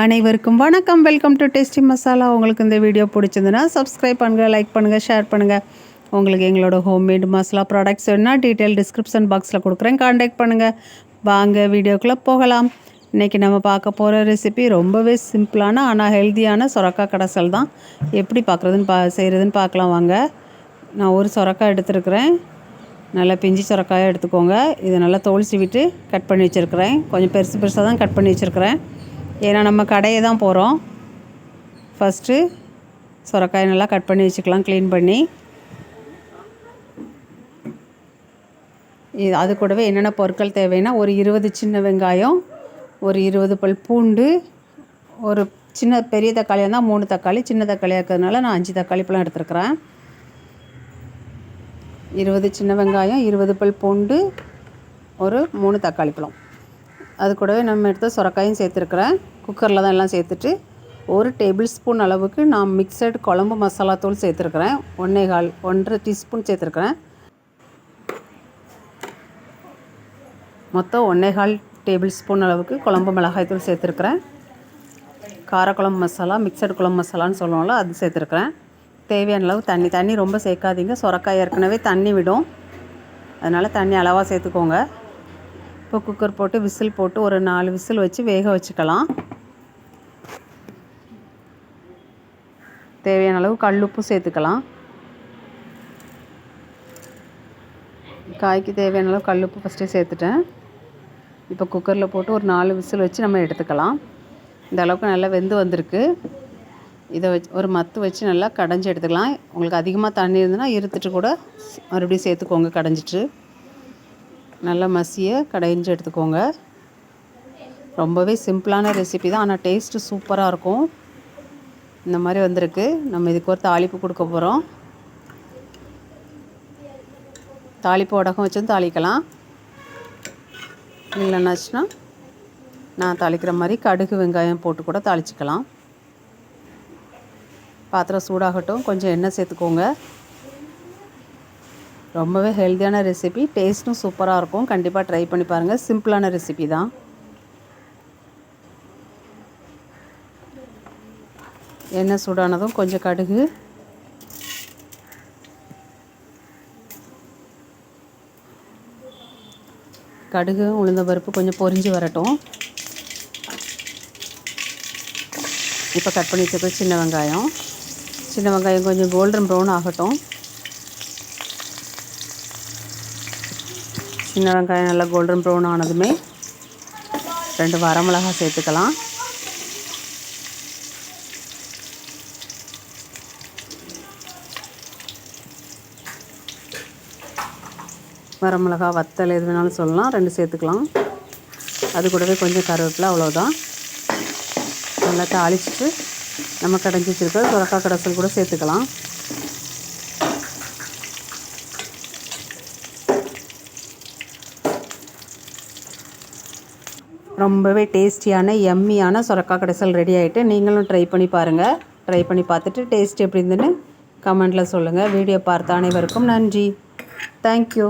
அனைவருக்கும் வணக்கம். Welcome to tasty masala. உங்களுக்கு இந்த வீடியோ பிடிச்சிருந்துன்னா சப்ஸ்கிரைப் பண்ணுங்கள், லைக் பண்ணுங்கள், ஷேர் பண்ணுங்கள். உங்களுக்கு எங்களோட ஹோம்மேட் மசாலா ப்ராடக்ட்ஸ் வேணுன்னா டீட்டெயில் டிஸ்கிரிப்ஷன் பாக்ஸில் கொடுக்குறேன், கான்டாக்ட் பண்ணுங்கள். வாங்க வீடியோக்குள்ளே போகலாம். இன்றைக்கி நம்ம பார்க்க போகிற ரெசிபி ரொம்பவே சிம்பிளான ஆனால் ஹெல்த்தியான சொரக்காய் கடைசல் தான். எப்படி செய்கிறதுன்னு பார்க்கலாம் வாங்க. நான் ஒரு சொரக்காய் எடுத்துருக்கிறேன். நல்லா பிஞ்சு சொரக்காயாக எடுத்துக்கோங்க. இதை நல்லா தோல் சீவிட்டு கட் பண்ணி வச்சுருக்கிறேன். கொஞ்சம் பெருசு பெருசாக தான் கட் பண்ணி வச்சுருக்கிறேன், ஏன்னா நம்ம கடையை தான் போகிறோம். ஃபஸ்ட்டு சொரக்காயை நல்லா கட் பண்ணி வச்சுக்கலாம், க்ளீன் பண்ணி. அது கூடவே என்னென்ன பொருட்கள் தேவைன்னா, ஒரு 20 சின்ன வெங்காயம், ஒரு 20 பல் பூண்டு, ஒரு பெரிய தக்காளியாக இருந்தால் 3 தக்காளி, சின்ன தக்காளியாக இருக்கிறதுனால நான் 5 தக்காளி பழம் எடுத்துருக்கிறேன். 20 சின்ன வெங்காயம், 20 பல் பூண்டு, ஒரு 3 தக்காளி பழம். அது கூடவே நம்ம எடுத்த சொரக்காயும் சேர்த்துருக்குறேன். குக்கரில் தான் எல்லாம் சேர்த்துட்டு 1 டேபிள் ஸ்பூன் அளவுக்கு நான் மிக்சட் குழம்பு மசாலா தூள் சேர்த்துருக்குறேன். 1.5 டீஸ்பூன் சேர்த்துருக்குறேன். மொத்தம் 1.25 டேபிள் ஸ்பூன் அளவுக்கு குழம்பு மிளகாய் தூள் சேர்த்துருக்குறேன். காரக்குழம்பு மசாலா, மிக்சட் குழம்பு மசாலான்னு சொல்லுவோம்ல, அது சேர்த்துருக்குறேன். தேவையான அளவு தண்ணி ரொம்ப சேர்க்காதீங்க. சொரக்காய் ஏற்கனவே தண்ணி விடும், அதனால் தண்ணி அளவாக சேர்த்துக்கோங்க. இப்போ குக்கர் போட்டு விசில் போட்டு ஒரு 4 விசில் வச்சு வேக வச்சுக்கலாம். தேவையான அளவு கல்லுப்பு சேர்த்துக்கலாம். காய்க்கு தேவையான அளவு கல்லுப்பு ஃபஸ்ட்டே சேர்த்துட்டேன். இப்போ குக்கரில் போட்டு ஒரு 4 விசில் வச்சு நம்ம எடுத்துக்கலாம். இந்த அளவுக்கு நல்லா வெந்து வந்திருக்கு. இதை வச்சு ஒரு மத்து வச்சு நல்லா கடைஞ்சி எடுத்துக்கலாம். உங்களுக்கு அதிகமாக தண்ணி இருந்ததுன்னா இருத்துட்டு கூட மறுபடியும் சேர்த்துக்கோங்க. கடைஞ்சிட்டு நல்லா மசிய கடைஞ்சி எடுத்துக்கோங்க. ரொம்பவே சிம்பிளான ரெசிபி தான், ஆனால் டேஸ்ட்டு சூப்பராக இருக்கும். இந்த மாதிரி வந்திருக்கு. நம்ம இதுக்கு ஒரு தாளிப்பு கொடுக்க போகிறோம். தாளிப்பு உடகம் வச்சும் தாளிக்கலாம், இல்லைன்னாச்சுன்னா நான் தாளிக்கிற மாதிரி கடுகு வெங்காயம் போட்டு கூட தாளிச்சிக்கலாம். பாத்திரம் சூடாகட்டும், கொஞ்சம் எண்ணெய் சேர்த்துக்கோங்க. ரொம்பவே ஹெல்த்தியான ரெசிபி, டேஸ்ட்டும் சூப்பராக இருக்கும். கண்டிப்பாக ட்ரை பண்ணி பாருங்கள். சிம்பிளான ரெசிபி தான். எண்ணெய் சூடானதும் கொஞ்சம் கடுகு உளுந்த பருப்பு கொஞ்சம் பொரிஞ்சு வரட்டும். இப்போ கட் பண்ணி வச்சுருக்க சின்ன வெங்காயம் கொஞ்சம் கோல்டன் ப்ரௌன் ஆகட்டும். சின்ன வெங்காயம் நல்லா கோல்டன் ப்ரௌன் ஆனதுமே 2 வரமிளகாய் சேர்த்துக்கலாம். வரமிளகாய் வத்தல் எது வேணாலும் சொல்லலாம், 2 சேர்த்துக்கலாம். அது கூடவே கொஞ்சம் கருவேப்பிலை, அவ்வளோதான். நல்லா தாளிச்சிட்டு நம்ம கடைஞ்சி வச்சுருக்க சொரக்காய் கடைசல் கூட சேர்த்துக்கலாம். ரொம்பவே டேஸ்டியான எம்மியான சொரக்காய் கடைசல் ரெடி ஆகிட்டு, நீங்களும் ட்ரை பண்ணி பாருங்கள். ட்ரை பண்ணி பார்த்துட்டு டேஸ்ட் எப்படி இருந்துன்னு கமெண்ட்டில் சொல்லுங்கள். வீடியோ பார்த்த அனைவருக்கும் நன்றி. தேங்க்யூ.